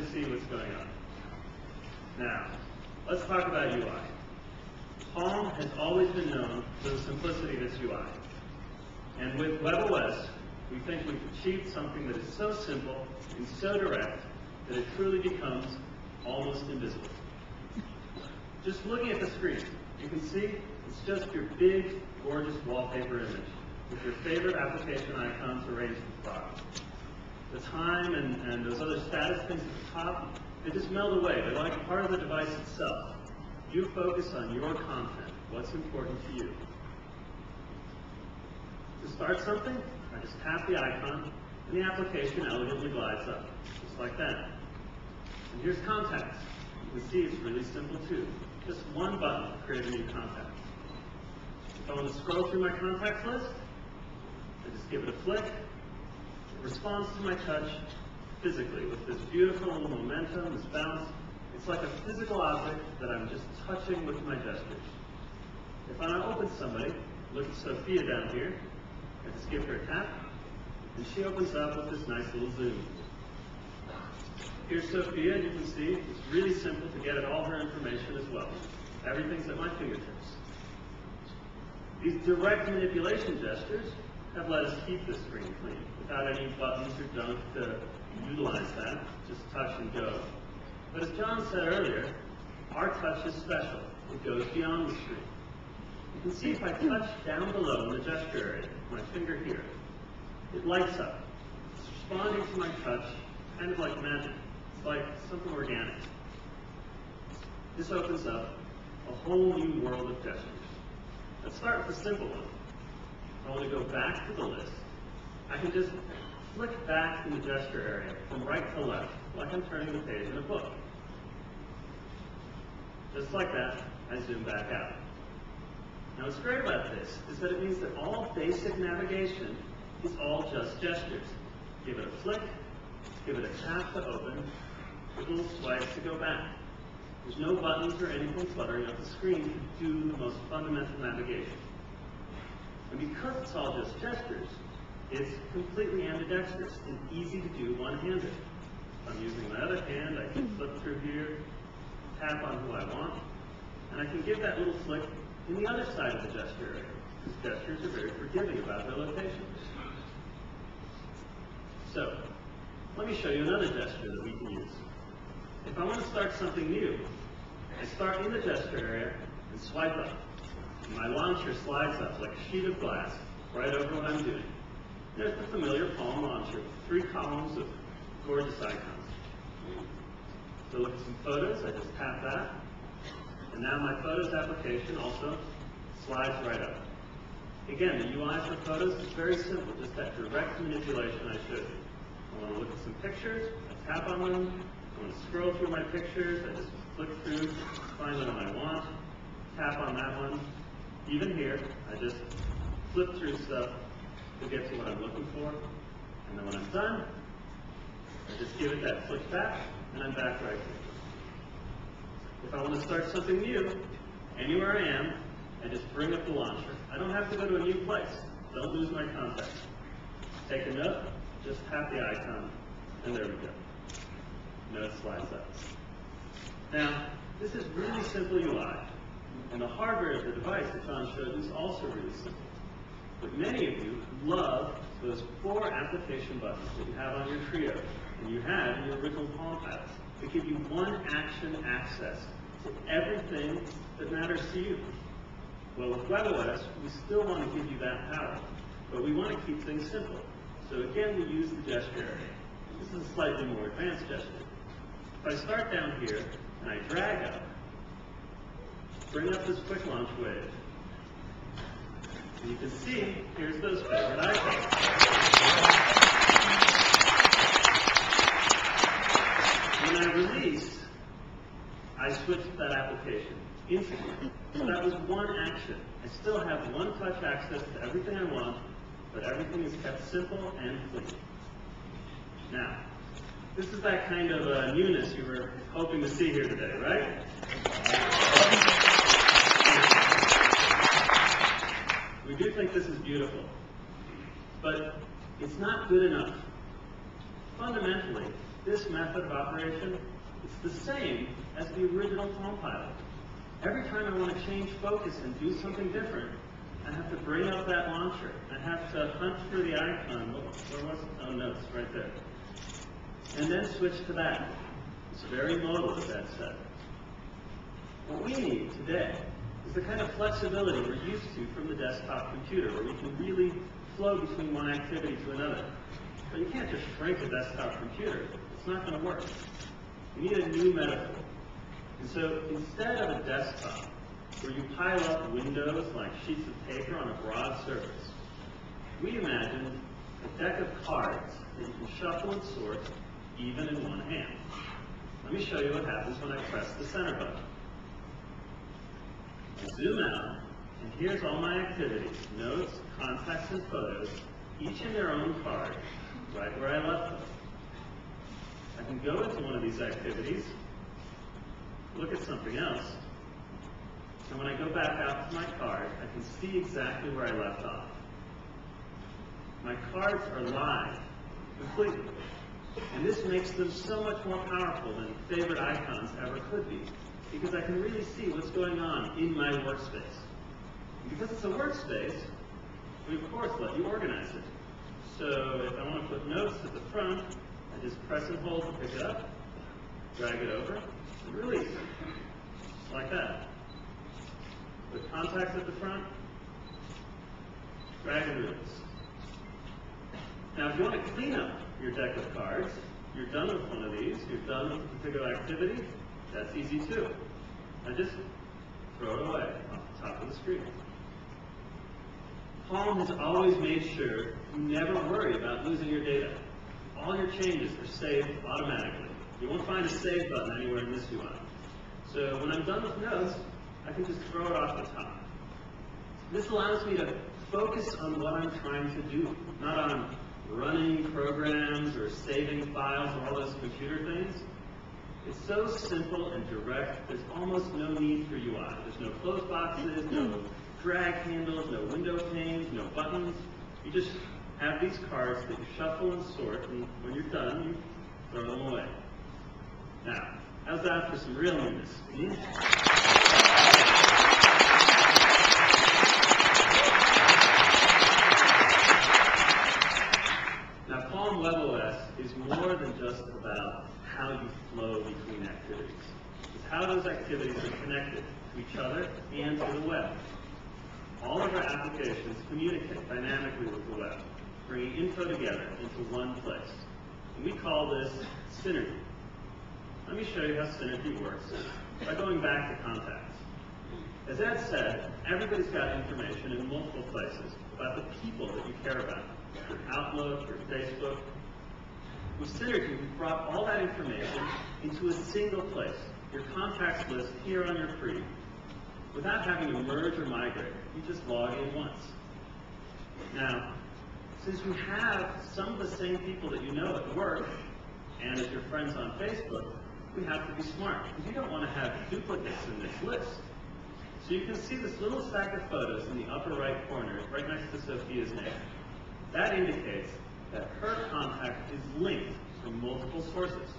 to see what's going on. Now, let's talk about UI. Palm has always been known for the simplicity of its UI. And with WebOS, we think we've achieved something that is so simple and so direct that it truly becomes almost invisible. Just looking at the screen, you can see it's just your big, gorgeous wallpaper image with your favorite application icons arranged at the bottom. The time and those other status things at the top, they just meld away. They're like part of the device itself. You focus on your content, what's important to you. To start something, I just tap the icon, and the application elegantly glides up, just like that. And here's contacts. You can see it's really simple too. Just one button to create a new contact. If I want to scroll through my contacts list, I just give it a flick. It responds to my touch physically with this beautiful little momentum, this bounce. It's like a physical object that I'm just touching with my gestures. If I want to open somebody, look at Sophia down here. I just give her a tap, and she opens up with this nice little zoom. Here's Sophia, and you can see it's really simple to get at all her information as well. Everything's at my fingertips. These direct manipulation gestures have let us keep this screen clean without any buttons or junk to utilize that, just touch and go. But as John said earlier, our touch is special. It goes beyond the screen. You can see if I touch down below in the gesture area, my finger here, it lights up. It's responding to my touch, kind of like magic. It's like something organic. This opens up a whole new world of gestures. Let's start with a simple one. If I want to go back to the list, I can just flick back in the gesture area from right to left, like I'm turning the page in a book. Just like that, I zoom back out. Now what's great about this is that it means that all basic navigation is all just gestures. Give it a flick, give it a tap to open, give a little swipe to go back. There's no buttons or anything fluttering up the screen to do the most fundamental navigation. And because it's all just gestures, it's completely ambidextrous and easy to do one-handed. If I'm using my other hand, I can flip through here, tap on who I want, and I can give that little flick in the other side of the gesture area. These gestures are very forgiving about their location. So, let me show you another gesture that we can use. If I want to start something new, I start in the gesture area and swipe up. And my launcher slides up like a sheet of glass right over what I'm doing. There's the familiar Palm launcher with 3 columns of gorgeous icons. To look at some photos, I just tap that. And now my Photos application also slides right up. Again, the UI for Photos is very simple, just that direct manipulation I showed you. I want to look at some pictures, I tap on them. I want to scroll through my pictures, I just flick through, find the one I want, tap on that one. Even here, I just flip through stuff to get to what I'm looking for. And then when I'm done, I just give it that flick back, and I'm back right here. If I want to start something new, anywhere I am, I just bring up the launcher. I don't have to go to a new place. Don't lose my context. Take a note, just tap the icon, and there we go. Note slides up. Now, this is really simple UI, and the hardware of the device that John showed is also really simple. But many of you love those 4 application buttons that you have on your Trio, and you had in your original Palm Pads, that give you one action access to everything that matters to you. Well, with WebOS, we still want to give you that power, but we want to keep things simple. So again, we use the gesture area. This is a slightly more advanced gesture. If I start down here, and I drag up, bring up this quick launch wave, and you can see, here's those favorite icons. When I release, I switch to that application instantly. So that was one action. I still have one touch access to everything I want, but everything is kept simple and clean. Now, this is that kind of newness you were hoping to see here today, right? We do think this is beautiful, but it's not good enough. Fundamentally, this method of operation, it's the same as the original Palm Pilot. Every time I want to change focus and do something different, I have to bring up that launcher. I have to hunt for the icon. Where was it? Oh, no, it's right there. And then switch to that. It's very modal, as that said. What we need today is the kind of flexibility we're used to from the desktop computer, where we can really flow between one activity to another. But you can't just shrink a desktop computer. It's not going to work. You need a new metaphor. And so instead of a desktop, where you pile up windows like sheets of paper on a broad surface, we imagined a deck of cards that you can shuffle and sort even in one hand. Let me show you what happens when I press the center button. I zoom out, and here's all my activities: notes, contacts, and photos, each in their own card, right where I left them. I can go into one of these activities, look at something else, and when I go back out to my card, I can see exactly where I left off. My cards are live, completely. And this makes them so much more powerful than favorite icons ever could be, because I can really see what's going on in my workspace. And because it's a workspace, we of course let you organize it. So if I want to put notes at the front, I just press and hold to pick it up, drag it over, and release it. Just like that. Put contacts at the front, drag and release. Now if you want to clean up your deck of cards, you're done with one of these, you're done with a particular activity, that's easy too. Now just throw it away off the top of the screen. Palm has always made sure you never worry about losing your data. All your changes are saved automatically. You won't find a save button anywhere in this UI. So when I'm done with notes, I can just throw it off the top. This allows me to focus on what I'm trying to do, not on running programs or saving files or all those computer things. It's so simple and direct, there's almost no need for UI. There's no close boxes, no drag handles, no window panes, no buttons. You just have these cards that you shuffle and sort, and when you're done, you throw them away. Now, how's that for some real newness? Now, Palm WebOS is more than just about how you flow between activities. It's how those activities are connected to each other and to the web. All of our applications communicate dynamically with the web, bringing info together into one place. And we call this synergy. Let me show you how synergy works by going back to contacts. As Ed said, everybody's got information in multiple places about the people that you care about. Your Outlook, your Facebook. With Synergy, we've brought all that information into a single place, your contacts list here on your free, without having to merge or migrate. You just log in once. Now, since we have some of the same people that you know at work and as your friends on Facebook, we have to be smart, because you don't want to have duplicates in this list. So you can see this little stack of photos in the upper right corner, right next to Sophia's name. That indicates that her contact is linked from multiple sources.